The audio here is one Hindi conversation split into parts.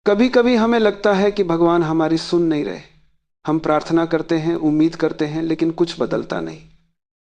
कभी कभी हमें लगता है कि भगवान हमारी सुन नहीं रहे। हम प्रार्थना करते हैं, उम्मीद करते हैं, लेकिन कुछ बदलता नहीं।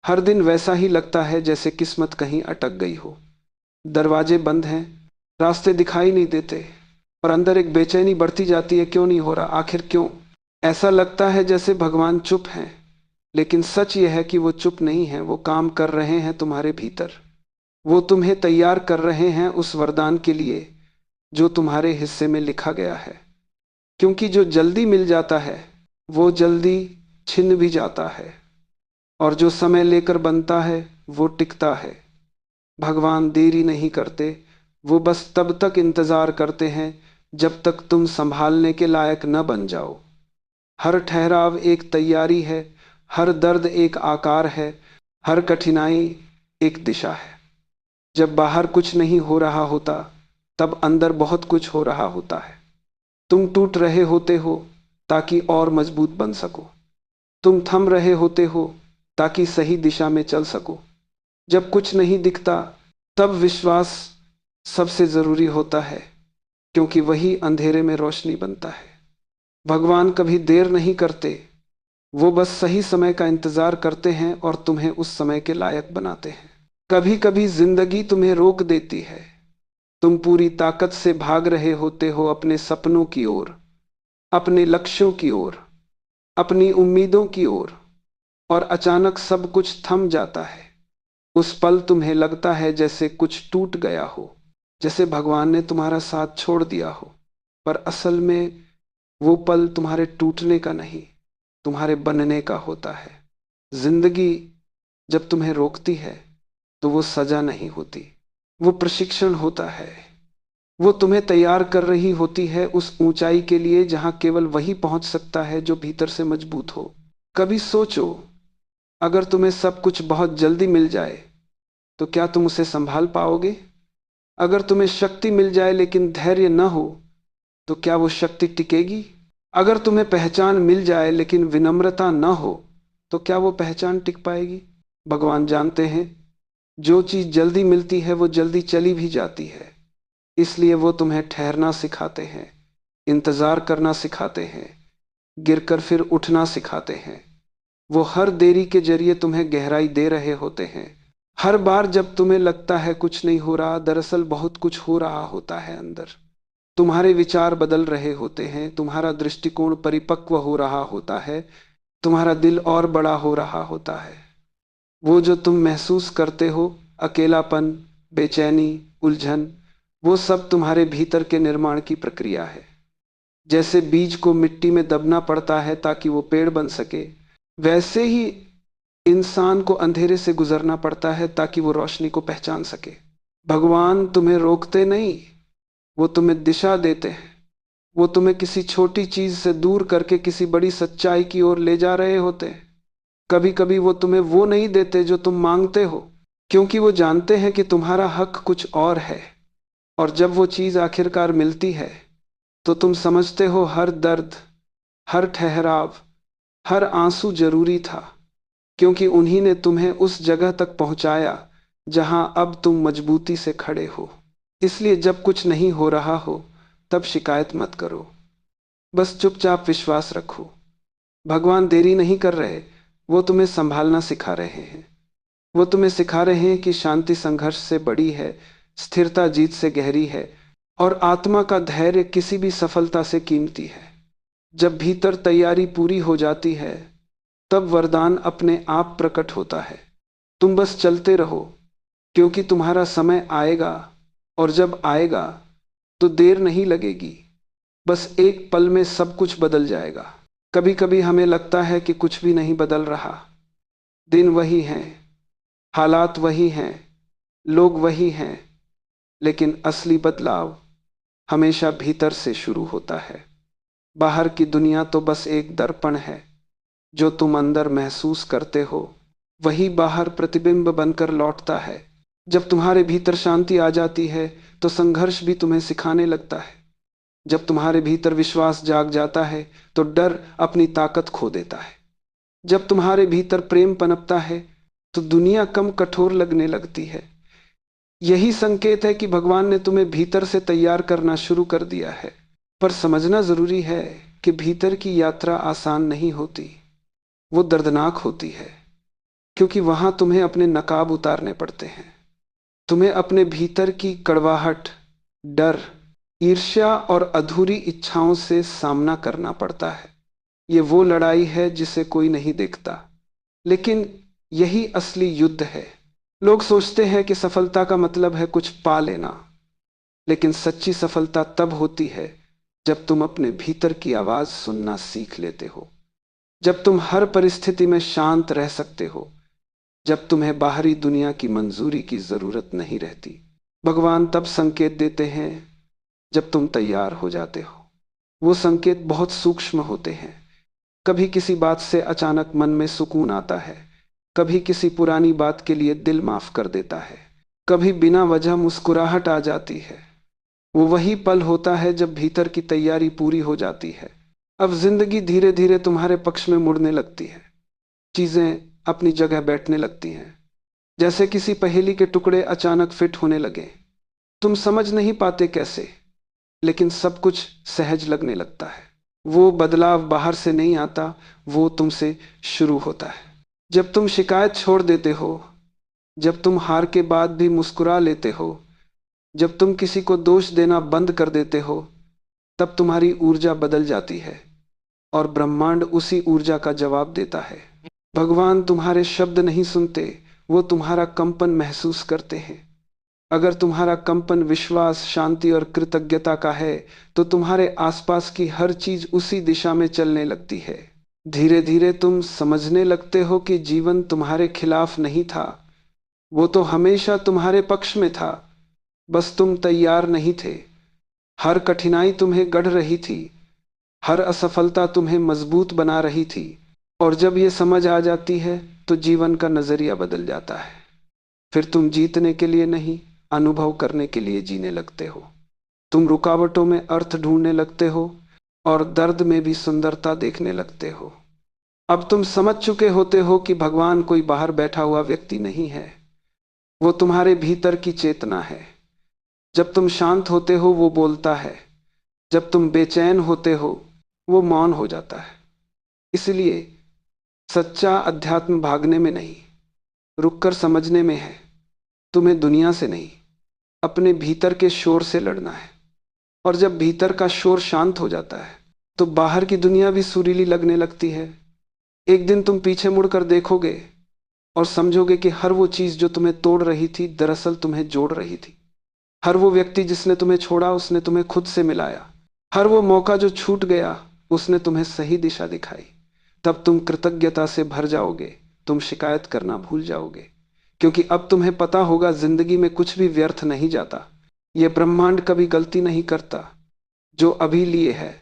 हर दिन वैसा ही लगता है जैसे किस्मत कहीं अटक गई हो। दरवाजे बंद हैं, रास्ते दिखाई नहीं देते, और अंदर एक बेचैनी बढ़ती जाती है, क्यों नहीं हो रहा, आखिर क्यों। ऐसा लगता है जैसे भगवान चुप हैं, लेकिन सच यह है कि वो चुप नहीं है, वो काम कर रहे हैं तुम्हारे भीतर। वो तुम्हें तैयार कर रहे हैं उस वरदान के लिए जो तुम्हारे हिस्से में लिखा गया है। क्योंकि जो जल्दी मिल जाता है वो जल्दी छिन भी जाता है, और जो समय लेकर बनता है वो टिकता है। भगवान देरी नहीं करते, वो बस तब तक इंतजार करते हैं जब तक तुम संभालने के लायक न बन जाओ। हर ठहराव एक तैयारी है, हर दर्द एक आकार है, हर कठिनाई एक दिशा है। जब बाहर कुछ नहीं हो रहा होता, तब अंदर बहुत कुछ हो रहा होता है। तुम टूट रहे होते हो ताकि और मजबूत बन सको। तुम थम रहे होते हो ताकि सही दिशा में चल सको। जब कुछ नहीं दिखता, तब विश्वास सबसे जरूरी होता है, क्योंकि वही अंधेरे में रोशनी बनता है। भगवान कभी देर नहीं करते, वो बस सही समय का इंतजार करते हैं और तुम्हें उस समय के लायक बनाते हैं। कभी कभी जिंदगी तुम्हें रोक देती है। तुम पूरी ताकत से भाग रहे होते हो अपने सपनों की ओर, अपने लक्ष्यों की ओर, अपनी उम्मीदों की ओर, और अचानक सब कुछ थम जाता है। उस पल तुम्हें लगता है जैसे कुछ टूट गया हो, जैसे भगवान ने तुम्हारा साथ छोड़ दिया हो। पर असल में वो पल तुम्हारे टूटने का नहीं, तुम्हारे बनने का होता है। जिंदगी जब तुम्हें रोकती है तो वो सजा नहीं होती, वो प्रशिक्षण होता है। वो तुम्हें तैयार कर रही होती है उस ऊंचाई के लिए जहां केवल वही पहुंच सकता है जो भीतर से मजबूत हो। कभी सोचो, अगर तुम्हें सब कुछ बहुत जल्दी मिल जाए तो क्या तुम उसे संभाल पाओगे? अगर तुम्हें शक्ति मिल जाए लेकिन धैर्य न हो, तो क्या वो शक्ति टिकेगी? अगर तुम्हें पहचान मिल जाए लेकिन विनम्रता न हो, तो क्या वो पहचान टिक पाएगी? भगवान जानते हैं, जो चीज जल्दी मिलती है वो जल्दी चली भी जाती है। इसलिए वो तुम्हें ठहरना सिखाते हैं, इंतजार करना सिखाते हैं, गिरकर फिर उठना सिखाते हैं। वो हर देरी के जरिए तुम्हें गहराई दे रहे होते हैं। हर बार जब तुम्हें लगता है कुछ नहीं हो रहा, दरअसल बहुत कुछ हो रहा होता है अंदर। तुम्हारे विचार बदल रहे होते हैं, तुम्हारा दृष्टिकोण परिपक्व हो रहा होता है, तुम्हारा दिल और बड़ा हो रहा होता है। वो जो तुम महसूस करते हो, अकेलापन, बेचैनी, उलझन, वो सब तुम्हारे भीतर के निर्माण की प्रक्रिया है। जैसे बीज को मिट्टी में दबना पड़ता है ताकि वो पेड़ बन सके, वैसे ही इंसान को अंधेरे से गुजरना पड़ता है ताकि वो रोशनी को पहचान सके। भगवान तुम्हें रोकते नहीं, वो तुम्हें दिशा देते हैं। वो तुम्हें किसी छोटी चीज से दूर करके किसी बड़ी सच्चाई की ओर ले जा रहे होते हैं। कभी कभी वो तुम्हें वो नहीं देते जो तुम मांगते हो, क्योंकि वो जानते हैं कि तुम्हारा हक कुछ और है। और जब वो चीज आखिरकार मिलती है, तो तुम समझते हो हर दर्द, हर ठहराव, हर आंसू जरूरी था, क्योंकि उन्हीं ने तुम्हें उस जगह तक पहुंचाया जहां अब तुम मजबूती से खड़े हो। इसलिए जब कुछ नहीं हो रहा हो, तब शिकायत मत करो, बस चुपचाप विश्वास रखो। भगवान देरी नहीं कर रहे, वो तुम्हें संभालना सिखा रहे हैं। वो तुम्हें सिखा रहे हैं कि शांति संघर्ष से बड़ी है, स्थिरता जीत से गहरी है, और आत्मा का धैर्य किसी भी सफलता से कीमती है। जब भीतर तैयारी पूरी हो जाती है, तब वरदान अपने आप प्रकट होता है। तुम बस चलते रहो, क्योंकि तुम्हारा समय आएगा, और जब आएगा तो देर नहीं लगेगी। बस एक पल में सब कुछ बदल जाएगा। कभी कभी हमें लगता है कि कुछ भी नहीं बदल रहा, दिन वही हैं, हालात वही हैं, लोग वही हैं, लेकिन असली बदलाव हमेशा भीतर से शुरू होता है। बाहर की दुनिया तो बस एक दर्पण है। जो तुम अंदर महसूस करते हो, वही बाहर प्रतिबिंब बनकर लौटता है। जब तुम्हारे भीतर शांति आ जाती है, तो संघर्ष भी तुम्हें सिखाने लगता है। जब तुम्हारे भीतर विश्वास जाग जाता है, तो डर अपनी ताकत खो देता है। जब तुम्हारे भीतर प्रेम पनपता है, तो दुनिया कम कठोर लगने लगती है। यही संकेत है कि भगवान ने तुम्हें भीतर से तैयार करना शुरू कर दिया है। पर समझना जरूरी है कि भीतर की यात्रा आसान नहीं होती, वो दर्दनाक होती है, क्योंकि वहां तुम्हें अपने नकाब उतारने पड़ते हैं। तुम्हें अपने भीतर की कड़वाहट, डर, ईर्ष्या और अधूरी इच्छाओं से सामना करना पड़ता है। ये वो लड़ाई है जिसे कोई नहीं देखता, लेकिन यही असली युद्ध है। लोग सोचते हैं कि सफलता का मतलब है कुछ पा लेना, लेकिन सच्ची सफलता तब होती है जब तुम अपने भीतर की आवाज सुनना सीख लेते हो, जब तुम हर परिस्थिति में शांत रह सकते हो, जब तुम्हें बाहरी दुनिया की मंजूरी की जरूरत नहीं रहती। भगवान तब संकेत देते हैं जब तुम तैयार हो जाते हो। वो संकेत बहुत सूक्ष्म होते हैं। कभी किसी बात से अचानक मन में सुकून आता है, कभी किसी पुरानी बात के लिए दिल माफ कर देता है, कभी बिना वजह मुस्कुराहट आ जाती है। वो वही पल होता है जब भीतर की तैयारी पूरी हो जाती है। अब जिंदगी धीरे धीरे तुम्हारे पक्ष में मुड़ने लगती है। चीजें अपनी जगह बैठने लगती हैं, जैसे किसी पहेली के टुकड़े अचानक फिट होने लगे। तुम समझ नहीं पाते कैसे, लेकिन सब कुछ सहज लगने लगता है। वो बदलाव बाहर से नहीं आता, वो तुमसे शुरू होता है। जब तुम शिकायत छोड़ देते हो, जब तुम हार के बाद भी मुस्कुरा लेते हो, जब तुम किसी को दोष देना बंद कर देते हो, तब तुम्हारी ऊर्जा बदल जाती है और ब्रह्मांड उसी ऊर्जा का जवाब देता है। भगवान तुम्हारे शब्द नहीं सुनते, वो तुम्हारा कंपन महसूस करते हैं। अगर तुम्हारा कंपन विश्वास, शांति और कृतज्ञता का है, तो तुम्हारे आसपास की हर चीज उसी दिशा में चलने लगती है। धीरे धीरे तुम समझने लगते हो कि जीवन तुम्हारे खिलाफ नहीं था, वो तो हमेशा तुम्हारे पक्ष में था। बस तुम तैयार नहीं थे। हर कठिनाई तुम्हें गढ़ रही थी, हर असफलता तुम्हें मजबूत बना रही थी। और जब ये समझ आ जाती है, तो जीवन का नजरिया बदल जाता है। फिर तुम जीतने के लिए नहीं, अनुभव करने के लिए जीने लगते हो। तुम रुकावटों में अर्थ ढूंढने लगते हो और दर्द में भी सुंदरता देखने लगते हो। अब तुम समझ चुके होते हो कि भगवान कोई बाहर बैठा हुआ व्यक्ति नहीं है, वो तुम्हारे भीतर की चेतना है। जब तुम शांत होते हो, वो बोलता है। जब तुम बेचैन होते हो, वो मौन हो जाता है। इसलिए सच्चा अध्यात्म भागने में नहीं, रुककर समझने में है। तुम्हें दुनिया से नहीं, अपने भीतर के शोर से लड़ना है। और जब भीतर का शोर शांत हो जाता है, तो बाहर की दुनिया भी सुरीली लगने लगती है। एक दिन तुम पीछे मुड़कर देखोगे और समझोगे कि हर वो चीज जो तुम्हें तोड़ रही थी, दरअसल तुम्हें जोड़ रही थी। हर वो व्यक्ति जिसने तुम्हें छोड़ा, उसने तुम्हें खुद से मिलाया। हर वो मौका जो छूट गया, उसने तुम्हें सही दिशा दिखाई। तब तुम कृतज्ञता से भर जाओगे, तुम शिकायत करना भूल जाओगे, क्योंकि अब तुम्हें पता होगा जिंदगी में कुछ भी व्यर्थ नहीं जाता। यह ब्रह्मांड कभी गलती नहीं करता। जो अभी लिए है,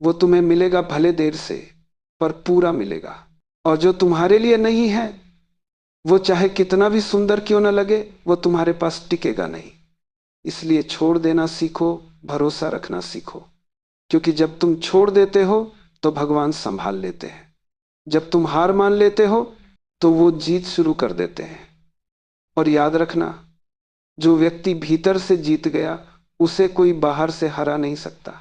वो तुम्हें मिलेगा, भले देर से, पर पूरा मिलेगा। और जो तुम्हारे लिए नहीं है, वो चाहे कितना भी सुंदर क्यों न लगे, वो तुम्हारे पास टिकेगा नहीं। इसलिए छोड़ देना सीखो, भरोसा रखना सीखो, क्योंकि जब तुम छोड़ देते हो, तो भगवान संभाल लेते हैं। जब तुम हार मान लेते हो, तो वो जीत शुरू कर देते हैं। और याद रखना, जो व्यक्ति भीतर से जीत गया, उसे कोई बाहर से हरा नहीं सकता।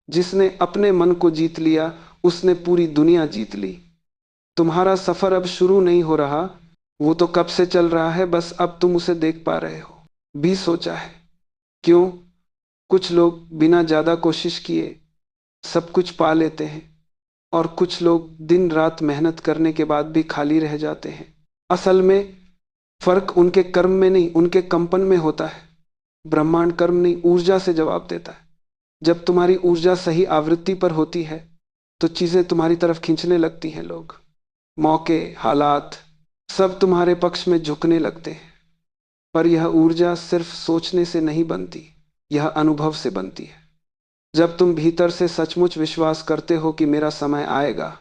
जिसने अपने मन को जीत लिया, उसने पूरी दुनिया जीत ली। तुम्हारा सफर अब शुरू नहीं हो रहा, वो तो कब से चल रहा है, बस अब तुम उसे देख पा रहे हो। भी सोचा है क्यों कुछ लोग बिना ज्यादा कोशिश किए सब कुछ पा लेते हैं, और कुछ लोग दिन रात मेहनत करने के बाद भी खाली रह जाते हैं? असल में फर्क उनके कर्म में नहीं, उनके कंपन में होता है। ब्रह्मांड कर्म नहीं, ऊर्जा से जवाब देता है। जब तुम्हारी ऊर्जा सही आवृत्ति पर होती है, तो चीजें तुम्हारी तरफ खींचने लगती हैं। लोग, मौके, हालात सब तुम्हारे पक्ष में झुकने लगते हैं। पर यह ऊर्जा सिर्फ सोचने से नहीं बनती, यह अनुभव से बनती है। जब तुम भीतर से सचमुच विश्वास करते हो कि मेरा समय आएगा,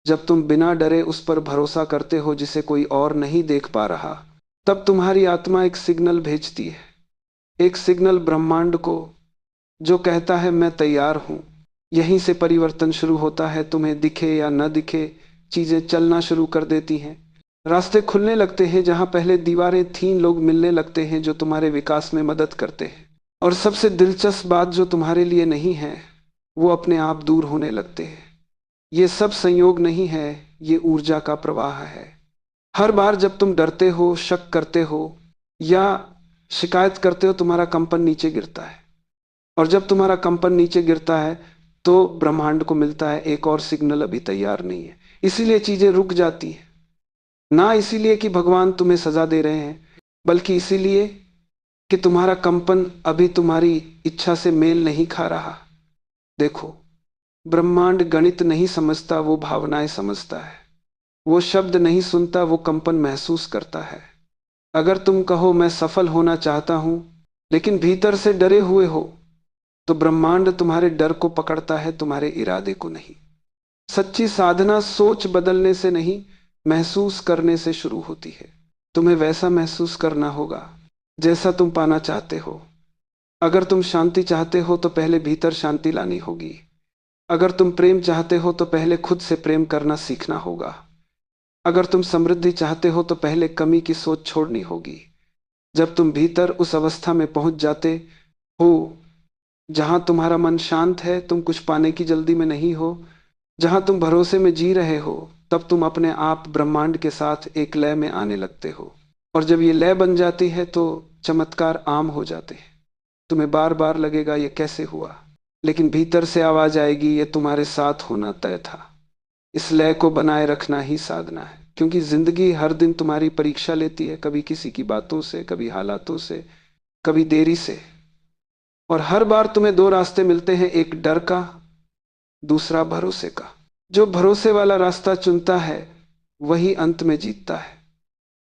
जब तुम बिना डरे उस पर भरोसा करते हो जिसे कोई और नहीं देख पा रहा, तब तुम्हारी आत्मा एक सिग्नल भेजती है, एक सिग्नल ब्रह्मांड को, जो कहता है मैं तैयार हूं। यहीं से परिवर्तन शुरू होता है। तुम्हें दिखे या न दिखे, चीजें चलना शुरू कर देती हैं। रास्ते खुलने लगते हैं, जहां पहले दीवारें थीं। लोग मिलने लगते हैं जो तुम्हारे विकास में मदद करते हैं। और सबसे दिलचस्प बात, जो तुम्हारे लिए नहीं है वो अपने आप दूर होने लगते हैं। ये सब संयोग नहीं है, ये ऊर्जा का प्रवाह है। हर बार जब तुम डरते हो, शक करते हो या शिकायत करते हो, तुम्हारा कंपन नीचे गिरता है। और जब तुम्हारा कंपन नीचे गिरता है तो ब्रह्मांड को मिलता है एक और सिग्नल अभी तैयार नहीं है। इसीलिए चीजें रुक जाती हैं। ना इसीलिए कि भगवान तुम्हें सजा दे रहे हैं, बल्कि इसीलिए कि तुम्हारा कंपन अभी तुम्हारी इच्छा से मेल नहीं खा रहा। देखो, ब्रह्मांड गणित नहीं समझता, वो भावनाएं समझता है। वो शब्द नहीं सुनता, वो कंपन महसूस करता है। अगर तुम कहो मैं सफल होना चाहता हूं, लेकिन भीतर से डरे हुए हो, तो ब्रह्मांड तुम्हारे डर को पकड़ता है, तुम्हारे इरादे को नहीं। सच्ची साधना सोच बदलने से नहीं, महसूस करने से शुरू होती है। तुम्हें वैसा महसूस करना होगा जैसा तुम पाना चाहते हो। अगर तुम शांति चाहते हो तो पहले भीतर शांति लानी होगी। अगर तुम प्रेम चाहते हो तो पहले खुद से प्रेम करना सीखना होगा। अगर तुम समृद्धि चाहते हो तो पहले कमी की सोच छोड़नी होगी। जब तुम भीतर उस अवस्था में पहुंच जाते हो जहां तुम्हारा मन शांत है, तुम कुछ पाने की जल्दी में नहीं हो, जहां तुम भरोसे में जी रहे हो, तब तुम अपने आप ब्रह्मांड के साथ एक लय में आने लगते हो। और जब ये लय बन जाती है तो चमत्कार आम हो जाते हैं। तुम्हें बार बार लगेगा ये कैसे हुआ, लेकिन भीतर से आवाज आएगी ये तुम्हारे साथ होना तय था। इस लय को बनाए रखना ही साधना है, क्योंकि जिंदगी हर दिन तुम्हारी परीक्षा लेती है, कभी किसी की बातों से, कभी हालातों से, कभी देरी से। और हर बार तुम्हें दो रास्ते मिलते हैं, एक डर का, दूसरा भरोसे का। जो भरोसे वाला रास्ता चुनता है वही अंत में जीतता है,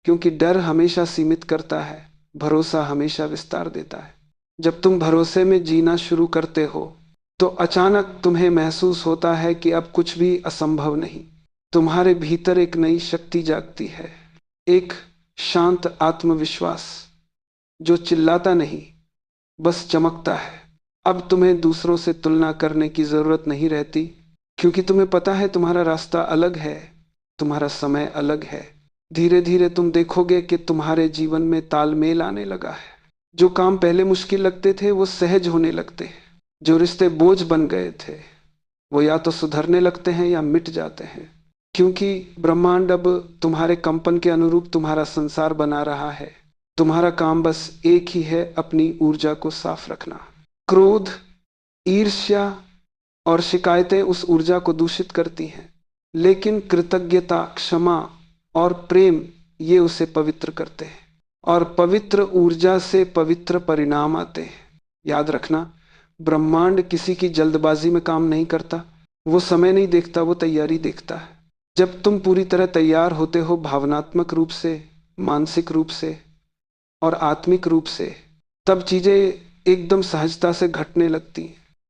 क्योंकि डर हमेशा सीमित करता है, भरोसा हमेशा विस्तार देता है। जब तुम भरोसे में जीना शुरू करते हो तो अचानक तुम्हें महसूस होता है कि अब कुछ भी असंभव नहीं। तुम्हारे भीतर एक नई शक्ति जागती है, एक शांत आत्मविश्वास जो चिल्लाता नहीं, बस चमकता है। अब तुम्हें दूसरों से तुलना करने की जरूरत नहीं रहती, क्योंकि तुम्हें पता है तुम्हारा रास्ता अलग है, तुम्हारा समय अलग है। धीरे धीरे तुम देखोगे कि तुम्हारे जीवन में तालमेल आने लगा है। जो काम पहले मुश्किल लगते थे वो सहज होने लगते हैं। जो रिश्ते बोझ बन गए थे वो या तो सुधरने लगते हैं या मिट जाते हैं, क्योंकि ब्रह्मांड अब तुम्हारे कंपन के अनुरूप तुम्हारा संसार बना रहा है। तुम्हारा काम बस एक ही है, अपनी ऊर्जा को साफ रखना। क्रोध, ईर्ष्या और शिकायतें उस ऊर्जा को दूषित करती हैं, लेकिन कृतज्ञता, क्षमा और प्रेम ये उसे पवित्र करते हैं। और पवित्र ऊर्जा से पवित्र परिणाम आते हैं। याद रखना, ब्रह्मांड किसी की जल्दबाजी में काम नहीं करता। वो समय नहीं देखता, वो तैयारी देखता है। जब तुम पूरी तरह तैयार होते हो, भावनात्मक रूप से, मानसिक रूप से और आत्मिक रूप से, तब चीजें एकदम सहजता से घटने लगती हैं।